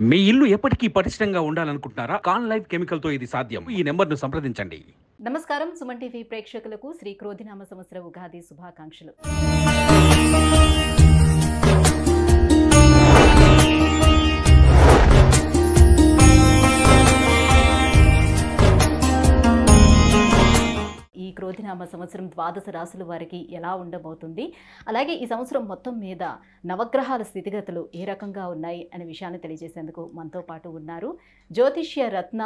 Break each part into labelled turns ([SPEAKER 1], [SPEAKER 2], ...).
[SPEAKER 1] మీ ఇల్లు ఎప్పటికీ పటిష్టంగా ఉండాలనుకుంటున్నారా? కాన్ లైఫ్ కెమికల్‌తో ఇది సాధ్యం. ఈ నంబర్‌ను సంప్రదించండి.
[SPEAKER 2] నమస్కారం సుమన్ టీవీ ప్రేక్షకులకు శ్రీ క్రోధినామ సంవత్సర ఉగాది శుభాకాంక్షలు. ఈ క్రోధినామ సంవత్సరం ద్వాదశ రాశుల వారికి ఎలా ఉండబోతుంది, అలాగే ఈ సంవత్సరం మొత్తం మీద నవగ్రహాల స్థితిగతులు ఏ రకంగా ఉన్నాయి అనే విషయాన్ని తెలియజేసేందుకు మనతో పాటు ఉన్నారు జ్యోతిష్య రత్న,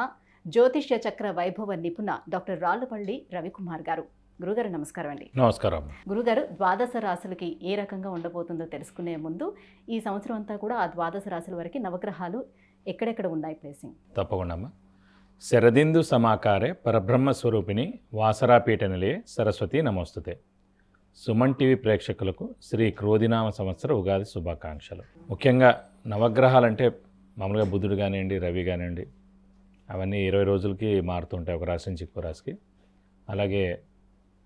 [SPEAKER 2] జ్యోతిష్య చక్ర వైభవ నిపుణ డాక్టర్ రాళ్లపల్లి రవికుమార్ గారు. గురుగారు నమస్కారం అండి.
[SPEAKER 3] నమస్కారం.
[SPEAKER 2] గురుగారు, ద్వాదశ రాశులకి ఏ రకంగా ఉండబోతుందో తెలుసుకునే ముందు ఈ సంవత్సరం అంతా కూడా ఆ ద్వాదశ రాశుల వరకు నవగ్రహాలు ఎక్కడెక్కడ ఉన్నాయి ప్లేసింగ్?
[SPEAKER 3] తప్పకుండా అమ్మ. శరదిందు సమాకారే పరబ్రహ్మ స్వరూపిణి వాసరాపీఠ నిలయే సరస్వతి నమోస్తుతే. సుమన్ టీవీ ప్రేక్షకులకు శ్రీ క్రోధినామ సంవత్సర ఉగాది శుభాకాంక్షలు. ముఖ్యంగా నవగ్రహాలంటే మామూలుగా బుధుడు కానివ్వండి, రవి కానివ్వండి, అవన్నీ 20 రోజులకి మారుతుంటాయి ఒక రాశి నుంచి ఇంకో రాశికి. అలాగే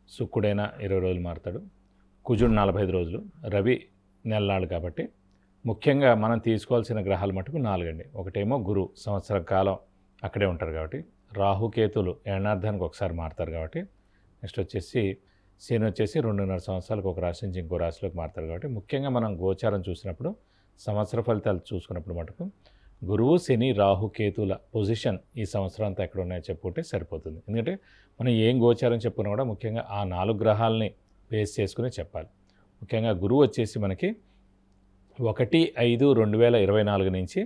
[SPEAKER 3] శుక్రుడైనా 20 రోజులు మారుతాడు, కుజుడు 45 రోజులు, రవి నెలనాడు. కాబట్టి ముఖ్యంగా మనం తీసుకోవాల్సిన గ్రహాలు మటుకు 4 అండి. ఒకటేమో గురువు, సంవత్సర కాలం అక్కడే ఉంటారు కాబట్టి. రాహుకేతులు ఏడార్థానికి ఒకసారి మారుతారు కాబట్టి. నెక్స్ట్ వచ్చేసి శని వచ్చేసి 2.5 సంవత్సరాలకు ఒక రాశి నుంచి ఇంకో రాశిలోకి మారుతారు కాబట్టి. ముఖ్యంగా మనం గోచారం చూసినప్పుడు, సంవత్సర ఫలితాలు చూసుకున్నప్పుడు మటుకు గురువు, శని, రాహుకేతుల పొజిషన్ ఈ సంవత్సరం అంతా ఎక్కడ ఉన్నాయో చెప్పుకుంటే సరిపోతుంది. ఎందుకంటే మనం ఏం గోచారం చెప్పుకున్నా కూడా ముఖ్యంగా ఆ 4 గ్రహాలని బేస్ చేసుకుని చెప్పాలి. ముఖ్యంగా గురువు వచ్చేసి మనకి 1/5/2024 నుంచి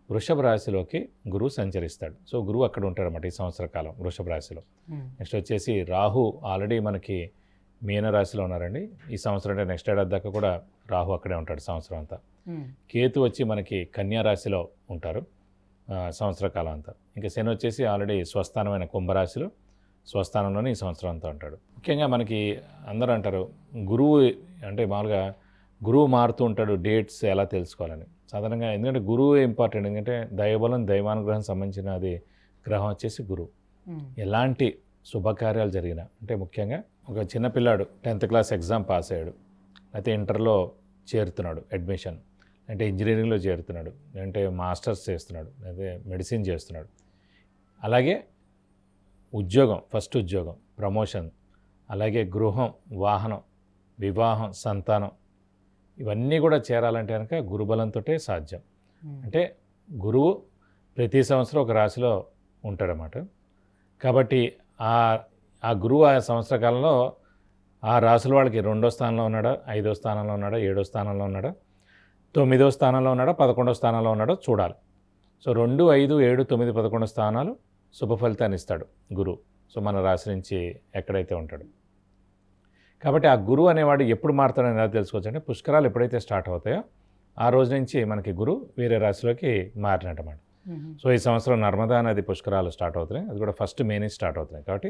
[SPEAKER 3] వృషభ రాశిలోకి గురువు సంచరిస్తాడు. సో గురువు అక్కడ ఉంటాడు అన్నమాట ఈ సంవత్సర కాలం వృషభ రాశిలో. నెక్స్ట్ వచ్చేసి రాహు ఆల్రెడీ మనకి మీన రాశిలో ఉన్నారండి ఈ సంవత్సరం. అంటే నెక్స్ట్ ఏడాది దాకా కూడా రాహు అక్కడే ఉంటాడు సంవత్సరం అంతా. కేతు వచ్చి మనకి కన్యా రాశిలో ఉంటారు సంవత్సర కాలం అంతా. ఇంకా శని వచ్చేసి ఆల్రెడీ స్వస్థానమైన కుంభరాశిలో స్వస్థానంలోనే ఈ సంవత్సరం అంతా ఉంటాడు. ముఖ్యంగా మనకి అందరూ అంటారు గురువు అంటే మామూలుగా గురువు మారుతూ ఉంటాడు, డేట్స్ ఎలా తెలుసుకోవాలని. సాధారణంగా ఎందుకంటే గురువు ఇంపార్టెంట్. ఎందుకంటే దైవబలం, దైవానుగ్రహం సంబంధించిన అది గ్రహం వచ్చేసి గురువు. ఎలాంటి శుభకార్యాలు జరిగినా, అంటే ముఖ్యంగా ఒక చిన్నపిల్లాడు 10th క్లాస్ ఎగ్జామ్ పాస్ అయ్యాడు, అయితే ఇంటర్లో చేరుతున్నాడు, అడ్మిషన్ అంటే ఇంజనీరింగ్లో చేరుతున్నాడు, అంటే మాస్టర్స్ చేస్తున్నాడు, అయితే మెడిసిన్ చేస్తున్నాడు. అలాగే ఉద్యోగం, ఫస్ట్ ఉద్యోగం, ప్రమోషన్, అలాగే గృహం, వాహనం, వివాహం, సంతానం, ఇవన్నీ కూడా చేరాలంటే కనుక గురుబలంతో సాధ్యం. అంటే గురువు ప్రతి సంవత్సరం ఒక రాశిలో ఉంటాడన్నమాట. కాబట్టి ఆ గురువు ఆ సంవత్సర కాలంలో ఆ రాశుల వాళ్ళకి 2వ స్థానంలో ఉన్నాడా, 5వ స్థానంలో ఉన్నాడా, 7వ స్థానంలో ఉన్నాడా, 9వ స్థానంలో ఉన్నాడా, 11వ స్థానంలో ఉన్నాడో చూడాలి. సో 2, 5, 7, 9, 11 స్థానాలు శుభ ఫలితాన్ని ఇస్తాడు గురువు. సో మన రాశి నుంచి ఎక్కడైతే ఉంటాడు. కాబట్టి ఆ గురువు అనేవాడు ఎప్పుడు మారుతాడని ఎలా తెలుసుకోవచ్చు అంటే పుష్కరాలు ఎప్పుడైతే స్టార్ట్ అవుతాయో ఆ రోజు నుంచి మనకి గురువు వేరే రాశిలోకి మారినట్టమాట. సో ఈ సంవత్సరం నర్మదా నది పుష్కరాలు స్టార్ట్ అవుతున్నాయి, అది కూడా 1 మే నుంచి స్టార్ట్ అవుతున్నాయి. కాబట్టి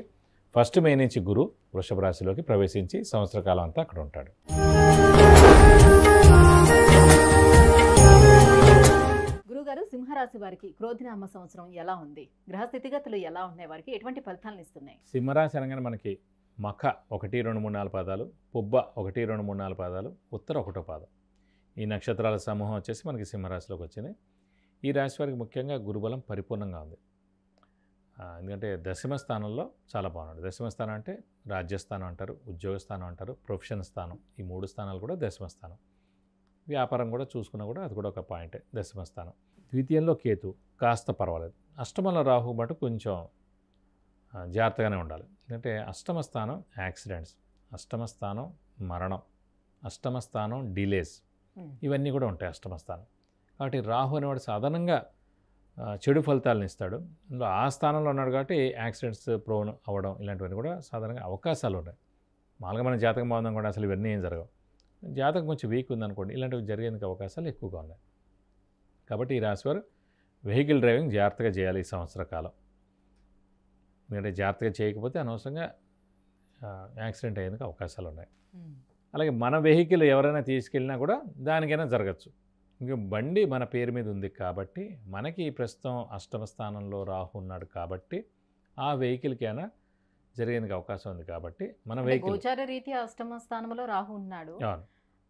[SPEAKER 3] 1 మే నుంచి గురువు వృషభ రాశిలోకి ప్రవేశించి సంవత్సర కాలం అంతా అక్కడ ఉంటాడు.
[SPEAKER 2] గురుగారు, సింహరాశి వారికి క్రోధినామ సంవత్సరం ఎలా ఉంది? గ్రహ స్థితిగతులు ఎలా ఉన్నాయి? వారికి ఎటువంటి ఫలితాలను ఇస్తున్నాయి?
[SPEAKER 3] సింహరాశి అనగానే మనకి మఖ 1, 2, 3, 4 పాదాలు, పుబ్బ 1, 2, 3, 4 పాదాలు, ఉత్తర 1వ పాదం, ఈ నక్షత్రాల సమూహం వచ్చేసి మనకి సింహరాశిలోకి వచ్చింది. ఈ రాశి వారికి ముఖ్యంగా గురుబలం పరిపూర్ణంగా ఉంది. ఎందుకంటే దశమ స్థానంలో చాలా బాగున్నాడు. దశమ స్థానం అంటే రాజ్యస్థానం అంటారు, ఉద్యోగ స్థానం అంటారు, ప్రొఫెషన్ స్థానం, ఈ 3 స్థానాలు కూడా దశమ స్థానం. వ్యాపారం కూడా చూసుకున్నా కూడా అది కూడా ఒక పాయింటే, దశమ స్థానం. ద్వితీయంలో కేతు కాస్త పర్వాలేదు. అష్టమంలో రాహు బట్ కొంచెం జాగ్రత్తగానే ఉండాలి. ఎందుకంటే అష్టమ స్థానం యాక్సిడెంట్స్, అష్టమ స్థానం మరణం, అష్టమ స్థానం డిలేస్, ఇవన్నీ కూడా ఉంటాయి అష్టమ స్థానం. కాబట్టి రాహు అనేవాడు సాధారణంగా చెడు ఫలితాలను ఇస్తాడు. అందులో ఆ స్థానంలో ఉన్నాడు కాబట్టి యాక్సిడెంట్స్ ప్రోన్ అవ్వడం ఇలాంటివన్నీ కూడా సాధారణంగా అవకాశాలు ఉన్నాయి. మామూలుగా మన జాతకం బాగుందని కూడా అసలు ఇవన్నీ ఏం జరగవు. జాతకం కొంచెం వీక్ ఉందనుకోండి, ఇలాంటివి జరిగేందుకు అవకాశాలు ఎక్కువగా ఉన్నాయి. కాబట్టి ఈ రాశివారు వెహికల్ డ్రైవింగ్ జాగ్రత్తగా చేయాలి ఈ సంవత్సర కాలం. ఎందుకంటే జాగ్రత్తగా చేయకపోతే అనవసరంగా యాక్సిడెంట్ అయ్యేందుకు అవకాశాలు ఉన్నాయి. అలాగే మన వెహికల్ ఎవరైనా తీసుకెళ్ళినా కూడా దానికైనా జరగచ్చు. ఇంకా బండి మన పేరు మీద ఉంది కాబట్టి, మనకి ప్రస్తుతం అష్టమ స్థానంలో రాహు ఉన్నాడు కాబట్టి ఆ వెహికల్కైనా జరిగేందుకు అవకాశం ఉంది. కాబట్టి మన వెహికల్
[SPEAKER 2] గోచార రీత్యా అష్టమ స్థానంలో రాహు ఉన్నాడు.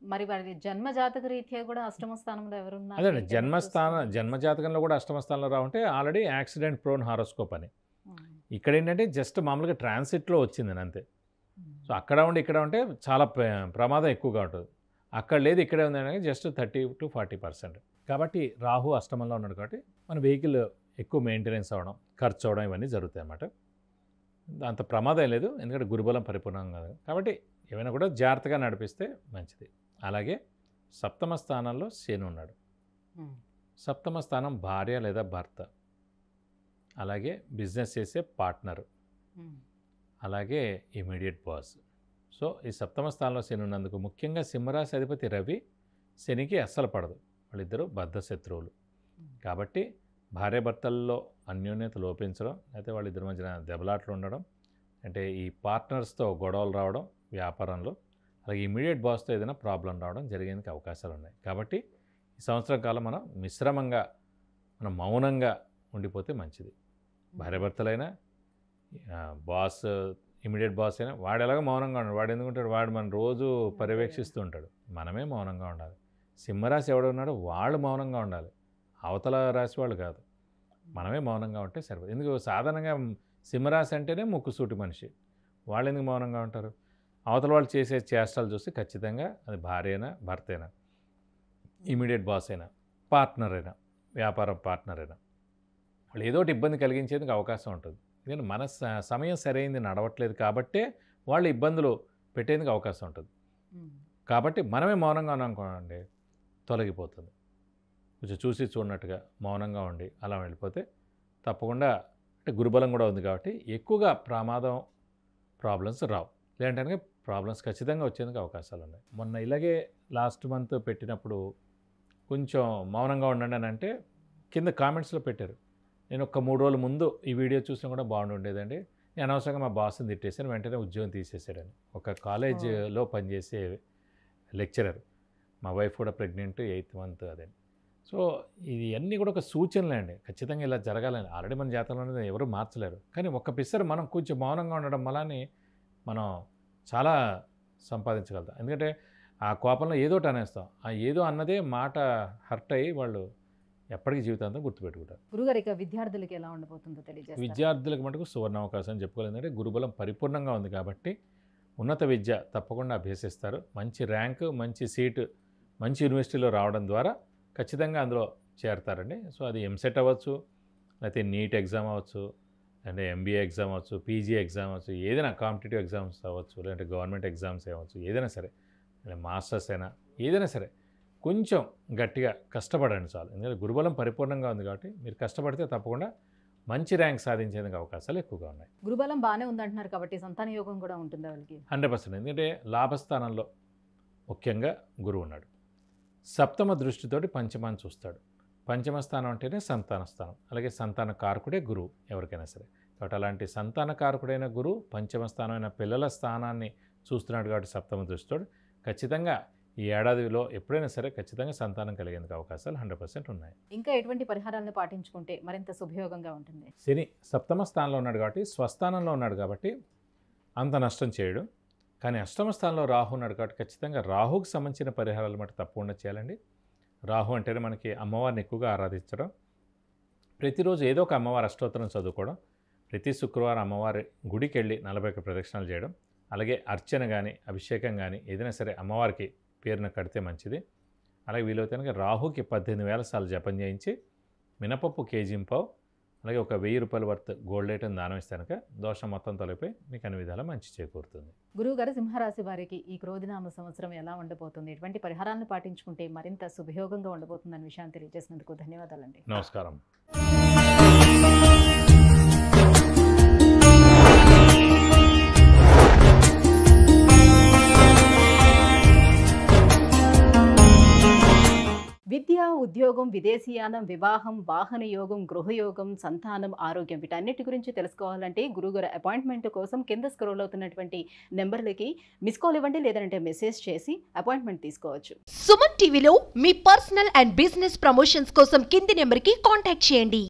[SPEAKER 2] మరి వారి జన్మ జాతక రీత్యా కూడా అష్టమ స్థానంలో ఎవరున్నారు?
[SPEAKER 3] అదే జన్మజాతకంలో కూడా అష్టమ స్థానంలో రావంటే ఆల్రెడీ యాక్సిడెంట్ ప్రోన్ హారోస్కోప్ అని. ఇక్కడ ఏంటంటే జస్ట్ మామూలుగా ట్రాన్సిట్లో వచ్చింది అంతే. సో అక్కడ ఉండి ఇక్కడ ఉంటే చాలా ప్రమాదం ఎక్కువగా ఉంటుంది. అక్కడ లేదు ఇక్కడే ఉంది అనేది జస్ట్ 30 to 40%. కాబట్టి రాహు అష్టమంలో ఉన్నాడు కాబట్టి మన వెహికల్ ఎక్కువ మెయింటెనెన్స్ అవ్వడం, ఖర్చు అవ్వడం ఇవన్నీ జరుగుతాయి అన్నమాట. అంత ప్రమాదం లేదు, ఎందుకంటే గురుబలం పరిపూర్ణంగా కాదు కాబట్టి ఏమైనా కూడా జాగ్రత్తగా నడిపిస్తే మంచిది. అలాగే సప్తమ స్థానంలో శని ఉన్నాడు. సప్తమ స్థానం భార్య లేదా భర్త, అలాగే బిజినెస్ చేసే పార్ట్నరు, అలాగే ఇమీడియట్ బాస్. సో ఈ సప్తమ స్థానంలో శని ఉన్నందుకు ముఖ్యంగా సింహరాశి అధిపతి రవి శనికి అస్సలు పడదు, వాళ్ళిద్దరూ బద్ధ శత్రువులు. కాబట్టి భార్యాభర్తల్లో అన్యోన్యత లోపించడం, అయితే వాళ్ళిద్దరి మధ్యన దెబ్బలాట్లు ఉండడం, అంటే ఈ పార్ట్నర్స్తో గొడవలు రావడం వ్యాపారంలో, అలాగే ఇమీడియట్ బాస్తో ఏదైనా ప్రాబ్లం రావడం జరిగేందుకు అవకాశాలు ఉన్నాయి. కాబట్టి ఈ సంవత్సరం కాలం మనం మౌనంగా ఉండిపోతే మంచిది. భార్యాభర్తలైనా బాస్ ఇమీడియట్ బాస్ అయినా వాడు ఎలాగో మౌనంగా ఉన్నాడు. వాడు ఎందుకుంటాడు? వాడు మన రోజు పర్యవేక్షిస్తూ ఉంటాడు. మనమే మౌనంగా ఉండాలి. సింహరాశి ఎవడు ఉన్నాడో వాళ్ళు మౌనంగా ఉండాలి, అవతల రాశి వాళ్ళు కాదు. మనమే మౌనంగా ఉంటే సరిపోదు. ఎందుకు సాధారణంగా సింహరాశి అంటేనే ముక్కుసూటి మనిషి, వాళ్ళు ఎందుకు మౌనంగా ఉంటారు? అవతల వాళ్ళు చేసే చేష్టలు చూసి ఖచ్చితంగా అది భార్య అయినా భర్త అయినా ఇమీడియట్ బాస్ అయినా పార్ట్నర్ అయినా వ్యాపారం పార్ట్నర్ అయినా వాళ్ళు ఏదో ఒకటి ఇబ్బంది కలిగించేందుకు అవకాశం ఉంటుంది. ఎందుకంటే మన సమయం సరైంది నడవట్లేదు కాబట్టే వాళ్ళు ఇబ్బందులు పెట్టేందుకు అవకాశం ఉంటుంది. కాబట్టి మనమే మౌనంగా ఉన్నామనుకోండి తొలగిపోతుంది. కొంచెం చూసి చూడనట్టుగా మౌనంగా ఉండి అలా వెళ్ళిపోతే తప్పకుండా, అంటే గురుబలం కూడా ఉంది కాబట్టి ఎక్కువగా ప్రాబ్లమ్స్ రావు. లేదంటే ప్రాబ్లమ్స్ ఖచ్చితంగా వచ్చేందుకు అవకాశాలు ఉన్నాయి. మొన్న ఇలాగే లాస్ట్ మంత్ పెట్టినప్పుడు కొంచెం మౌనంగా ఉండండి అని అంటే కింద కామెంట్స్లో పెట్టారు. నేను ఒక 3 రోజుల ముందు ఈ వీడియో చూసినా కూడా బాగుండేదండి, నేను అనవసరంగా మా బాస్ని తిట్టేసాను, వెంటనే ఉద్యోగం తీసేసాడని. ఒక కాలేజీలో పనిచేసే లెక్చరర్, మా వైఫ్ కూడా ప్రెగ్నెంట్ 8th month అదే. సో ఇది అన్నీ కూడా ఒక సూచనలే అండి, ఖచ్చితంగా ఇలా జరగాలని. ఆల్రెడీ మన జాతకంలో ఎవరు మార్చలేరు, కానీ ఒక్క పిసరు మనం కొంచెం మౌనంగా ఉండడం వల్లనే మనం చాలా సంపాదించగలుగుతాం. ఎందుకంటే ఆ కోపంలో ఏదో ఒకటి అనేస్తాం, ఆ ఏదో అన్నదే మాట హర్ట్ అయ్యి వాళ్ళు ఎప్పటికీ జీవితాంతం గుర్తుపెట్టుకుంటారు.
[SPEAKER 2] గురుగారు ఇక విద్యార్థులకి ఎలా ఉండబోతుందో తెలియజేస్తారు.
[SPEAKER 3] విద్యార్థులకు మటుకు సువర్ణ అవకాశం అని చెప్పుకోవాలి. ఎందుకంటే గురుబలం పరిపూర్ణంగా ఉంది కాబట్టి ఉన్నత విద్య తప్పకుండా అభ్యసిస్తారు. మంచి ర్యాంకు, మంచి సీటు, మంచి యూనివర్సిటీలో రావడం ద్వారా ఖచ్చితంగా అందులో చేరతారండి. సో అది ఎంసెట్ అవ్వచ్చు, లేకపోతే నీట్ ఎగ్జామ్ అవ్వచ్చు, అంటే ఎంబీఏ ఎగ్జామ్ అవ్వచ్చు, పీజీ ఎగ్జామ్ అవ్వచ్చు, ఏదైనా కాంపిటేటివ్ ఎగ్జామ్స్ అవ్వచ్చు, లేదంటే గవర్నమెంట్ ఎగ్జామ్స్ అవ్వచ్చు, ఏదైనా సరే, మాస్టర్స్ అయినా ఏదైనా సరే కొంచెం గట్టిగా కష్టపడండి చాలు. ఎందుకంటే గురుబలం పరిపూర్ణంగా ఉంది కాబట్టి మీరు కష్టపడితే తప్పకుండా మంచి ర్యాంక్ సాధించేందుకు అవకాశాలు ఎక్కువగా ఉన్నాయి.
[SPEAKER 2] గురుబలం బాగానే ఉందంటున్నారు కాబట్టి సంతాన యోగం కూడా ఉంటుంది వాళ్ళకి
[SPEAKER 3] 100%. ఎందుకంటే లాభస్థానంలో ముఖ్యంగా గురువు ఉన్నాడు. సప్తమ దృష్టితోటి పంచమాన్ని చూస్తాడు. పంచమ స్థానం అంటేనే సంతాన స్థానం, అలాగే సంతాన కారకుడే గురువు ఎవరికైనా సరే. కాబట్టి అలాంటి సంతాన కారకుడైన గురువు పంచమ స్థానమైన పిల్లల స్థానాన్ని చూస్తున్నాడు కాబట్టి సప్తమ దృష్టితోడు ఖచ్చితంగా ఈ ఏడాదిలో ఎప్పుడైనా సరే ఖచ్చితంగా సంతానం కలిగేందుకు అవకాశాలు 100% ఉన్నాయి.
[SPEAKER 2] ఇంకా ఎటువంటి పరిహారాలను పాటించుకుంటే మరింత శుభయోగంగా ఉంటుంది?
[SPEAKER 3] శని సప్తమ స్థానంలో ఉన్నాడు కాబట్టి, స్వస్థానంలో ఉన్నాడు కాబట్టి అంత నష్టం చేయడు. కానీ అష్టమ స్థానంలో రాహు ఉన్నాడు కాబట్టి ఖచ్చితంగా రాహుకు సంబంధించిన పరిహారాలు మటు తప్పకుండా చేయాలండి. రాహు అంటేనే మనకి అమ్మవారిని ఎక్కువగా ఆరాధించడం, ప్రతిరోజు ఏదో ఒక అమ్మవారి అష్టోత్తరం చదువుకోవడం, ప్రతి శుక్రవారం అమ్మవారి గుడికి వెళ్ళి 41 ప్రదక్షిణాలు చేయడం, అలాగే అర్చన కానీ అభిషేకం కానీ ఏదైనా సరే అమ్మవారికి పేరున కడితే మంచిది. అలాగే వీలైతే కనుక రాహుకి 18,000 సార్లు జపం చేయించి మినపప్పు కేజీంపావు, అలాగే ఒక 1000 రూపాయల వర్త్ గోల్డ్ ఐటమ్ దానం ఇస్తే కనుక దోషం మొత్తం తొలగిపోయి మీకు అన్ని విధాలా మంచి చేకూరుతుంది.
[SPEAKER 2] గురువుగారు, సింహరాశి వారికి ఈ క్రోధినామ సంవత్సరం ఎలా ఉండబోతుంది, ఎటువంటి పరిహారాలను పాటించుకుంటే మరింత శుభయోగంగా ఉండబోతుందనే విషయాన్ని తెలియజేసినందుకు ధన్యవాదాలండి.
[SPEAKER 3] నమస్కారం.
[SPEAKER 2] విద్య, ఉద్యోగం, విదేశీయానం, వివాహం, వాహన యోగం, గృహయోగం, సంతానం, ఆరోగ్యం వీటన్నిటి గురించి తెలుసుకోవాలంటే గురుగారు అపాయింట్మెంట్ కోసం కింద స్క్రోల్ అవుతున్నటువంటి నెంబర్లకి మిస్ కాల్ ఇవ్వండి, లేదంటే మెసేజ్ చేసి అపాయింట్మెంట్ తీసుకోవచ్చు.
[SPEAKER 4] సుమన్ టీవీలో మీ పర్సనల్ అండ్ బిజినెస్ ప్రమోషన్స్ కోసం కింది నెంబర్కి కాంటాక్ట్ చేయండి.